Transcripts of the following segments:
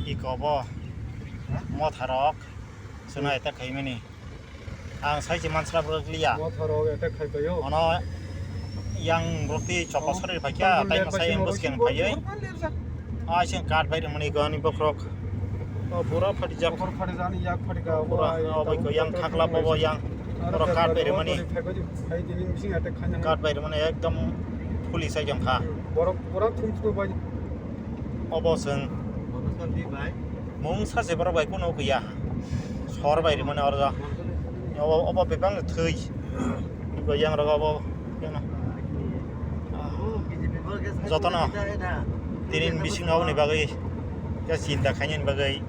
Ikobo Motarok Sunai Takimini Ang Sai Mansra Bruglia Ono Yang Roti Chopasari Pakia, Time Sai Buskin Paye I think card by the money gone in Bokrok Pura Pajak Yakhwrai Young Kakla Bobo Young card by the money card by the money Ekdom Police Young Ha Oboson Mung Sasibra by Kunokia Sor by the money or Obo Bang the tree go young Robo Zotano didn't be seen only bagay just in the canyon bagay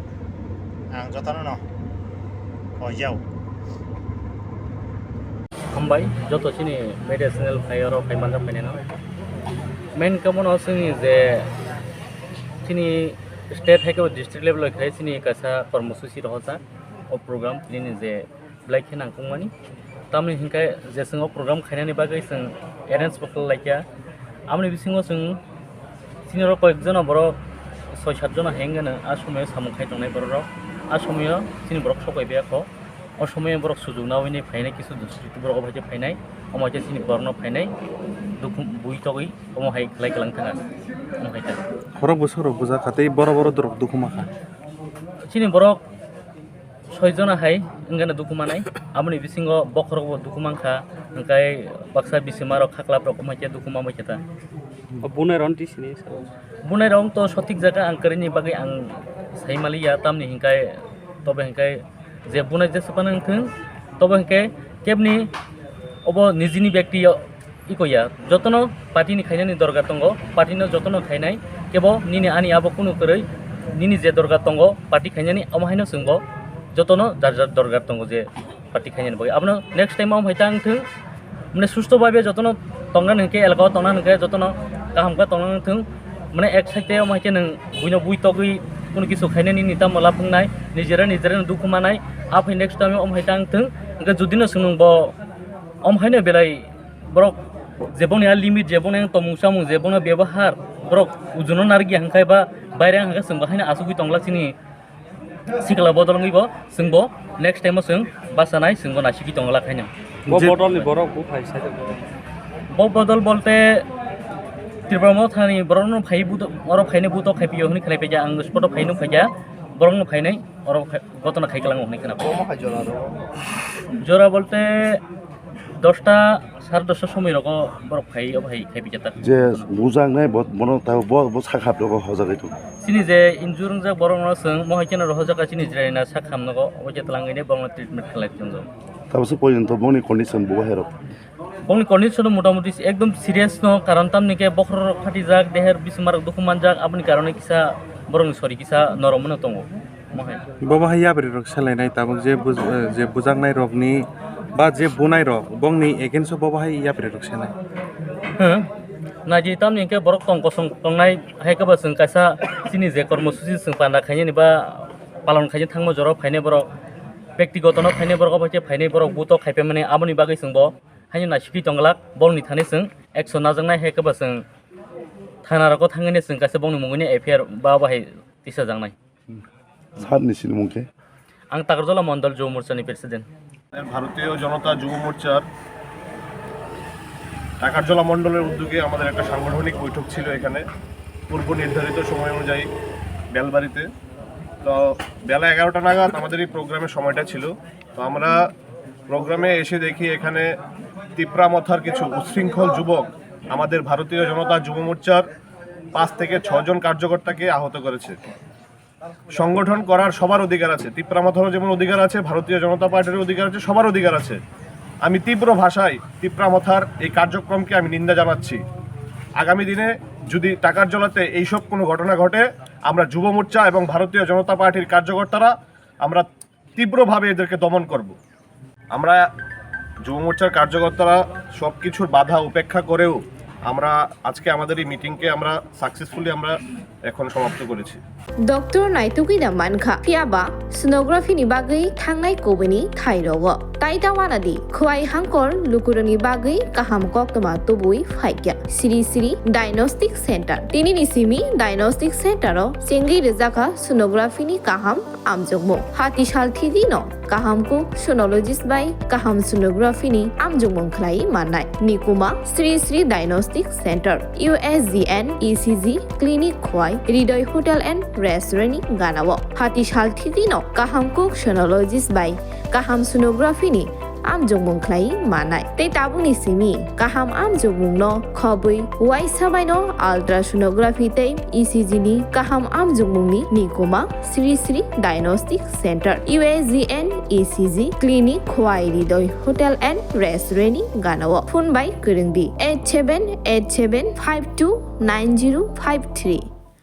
and Zotano or Yao hambai joto chini medicinal fire of Himanda Penino. Main common also is the chini state hike district level of Chini Casa for Mususi Rosa or program clean is the black hen and Kumani. Tamil Hinka, the single program Kanani Bagay and errands for like ya. Amni single sing senior Exona Boro so Shadona Hangan and Ashome Samukai Boro Ashomia, Sini Brok Shop Biako. Osome borok sujuna wini phainai kisu district borok bhaje phainai omo je sini borno phainai dukum buitogui omo hai khlai kalang thanga omo haita borok bosoro bujak kha tei boro boro dorok dukuma kha sini borok 6 jona hai ngana dukuma nai amni bisingo bokrok bo dukuma kha ngkai baksa bisimaro khakla brok omo je dukuma mo cheta bunai ronti sini bunai rong to sotik jaga angkarini bagai ang saimali ya tamni hingkai tobe hingkai যে বুনাই যে সপানাং থং তবে কে কেবনি of নিজিনি ব্যক্তি ই কইয়া যতন পার্টিনি খাইনানি দরকার তঙ্গ পার্টিনো যতন খাইনাই কেব নিনি আনি আব কুনো কरै নিনি যে দরকার তঙ্গ পার্টি খাইনানি আমাহাইনো সঙ্গ যতন যার যার দরকার তঙ্গ যে পার্টি খাইনানি বই আপনি নেক্সট টাইম আম হাইতাং থং মানে সুস্থভাবে যতন তঙ্গান হকে এলাকা তঙ্গান হকে যতন কাহামকা তঙ্গান থং মানে এক সাইতে আম হাইকে নং বুইনো বুইতগই কোনো কিছু খাইনানি নিতা মলা ফংনাই নিজেরা দুঃখ মানাই আপনি নেক্সট টাইম অম হাইতাং থং যদিনো সোংব অম হাইনো বেলাই বরক যেবন লিমিট যেবন তমুসামু যেবন ব্যবহার বরক উজুনো নারগি হাংখাই বা বাইরে হাংখা সোংব হাইনা আসুগি তংলা চিনি সিকলা বদলঙ্গিব সোংব নেক্সট টাইম সোং বাসানাই সোংব নাসিগি তংলা খাইনো বদলনি বরক বু ফাই সাইতে বদল বলতে त्रिपुरा थानी बरन फाइ बुत और फाइने बुत खाइपियो हनि खाइपेजा आं स्पट फाइनो फाइजा बरन फाइनै और गतना खाइकलांग हनि खाना जरा बोलते 10টা 10:30 समय रको बर फाइ अब फाइ खाइपिजाता जे बुजां नाय बन ता ब साखाब रको हजागैतो सिनि जे इन्जुरं जा बरन सं महैकेन रहजाका सिनि जिरायना साखाम नगो अबजे तलांगैने बरन ट्रिटमेन्ट खालायजों ताबसो पयन्त बनि कन्डिसन बो हेरो बंनि कन्डिशन मोटामुटी एकदम सीरियस न कारण तामनिके बखर फाटी जाक देहर बिसमार दुखुमान जाक आपनि कारणे किसा बरं सरि किसा नरमन तंगो महे बाबा हाया बरे रक सलायनाय ताबक जे बुजांनाय रकनि बा जे बुनाय रक बंनि एगेन्स्ट बाबा हाया बरे रक सलाय नाजि तामनिके बरक तंग कसं तंनाय हायकबा जों कासा सिनि जे कर्मसुचि जों पाना खायनि बा पालन खायनि थांमो जर फायने बरक व्यक्तिगत न फायने बरक बाचे फायने बरक बुतो खायपे माने आबनि बागै जोंबो हानि नासिपि तंगलाक बंनि थाने जों एक्शन नाजोंनाय हायकबा जों थानारको थांगैने जों कासे बंनि मुंगैनि एफआईआर बा बाहाय तिसा जांनाय सारनि सिनि मुंखे आं तागरजला मण्डल যুব মোর্চাनि প্রেসিডেন্ট ভারতীয় জনতা যুব মোর্চার টাকারজলা মণ্ডলের উদ্যোগে আমাদের একটা সাংগঠনিক বৈঠক ছিল এখানে পূর্ব নির্ধারিত সময় অনুযায়ী বেলবাড়িতে তো বেলা 11টা নাগাদ আমাদের এই প্রোগ্রামের সময়টা ছিল তো আমরা প্রোগ্রামে এসে দেখি এখানে তিপ্রামথার কিছু উচ্ছৃঙ্খল যুবক আমাদের ভারতীয় জনতা যুব মোর্চার 5 থেকে 6 জন কার্যকর্তাকে আহত করেছে সংগঠন করার সবার অধিকার আছে তিপ্রামথারও যেমন অধিকার আছে ভারতীয় জনতা পার্টির অধিকার আছে সবার অধিকার আছে আমি তীব্র ভাষায় তিপ্রামথার এই কার্যক্রমকে আমি নিন্দা জানাচ্ছি আগামী দিনে যদি টাকারজলাতে এইসব কোনো ঘটনা ঘটে আমরা যুব মোর্চা এবং ভারতীয় জনতা পার্টির কার্যকর্তারা আমরা তীব্রভাবে এদেরকে দমন করব আমরা যুব মোর্চার কার্যকর্তারা সব কিছুর বাধা উপেক্ষা করেও আমরা আজকে আমাদের এই মিটিংকে আমরা সাকসেসফুলি আমরা এখন সমাপ্ত করেছি। ডক্টর নাইতুকিনা মানখা ফিয়াবা সোনোগ্রাফিনি বাগै थांनाय कोबैनि थाइरगो ताइदावानादि खुवाइ हांकर लुकुरनि बागै काहाम कक्तमा तुबुइ फाइक्या सिरि सिरि डायग्नोस्टिक सेंटर तिनिनि सिमि डायग्नोस्टिक सेंटरो सेंगि रिजाखा सोनोग्राफिनि काहाम आमजोगमो हातिसाल थिदिनो काहामको सोनोलॉजिस्ट बाय काहाम सोनोग्राफिनि आमजोगमो खलाई माननाय निकुमा Sri Sri diagnostic centre USGN ECG clinic खुवाइ हृदय होटल एंड रेस्टुरेंट गानावो हातिसाल थिदिनो काहामको सोनोलॉजिस्ट बाय काहाम सोनोग्राफिनि आमजोगमो खलाई माननाय ते ताबुनि सिमि काहाम आमजोगमो खबै वाइ साबायनो अल्ट्रासोनोग्राफि ते ECG नि काहाम आमजोगमोनि निकुमा Sri Sri diagnostic centre USGN ECG clinic खुवाइ हृदय होटल एंड रेस्टुरेंट गानावो फोन बाय गोरोंदि 8787529053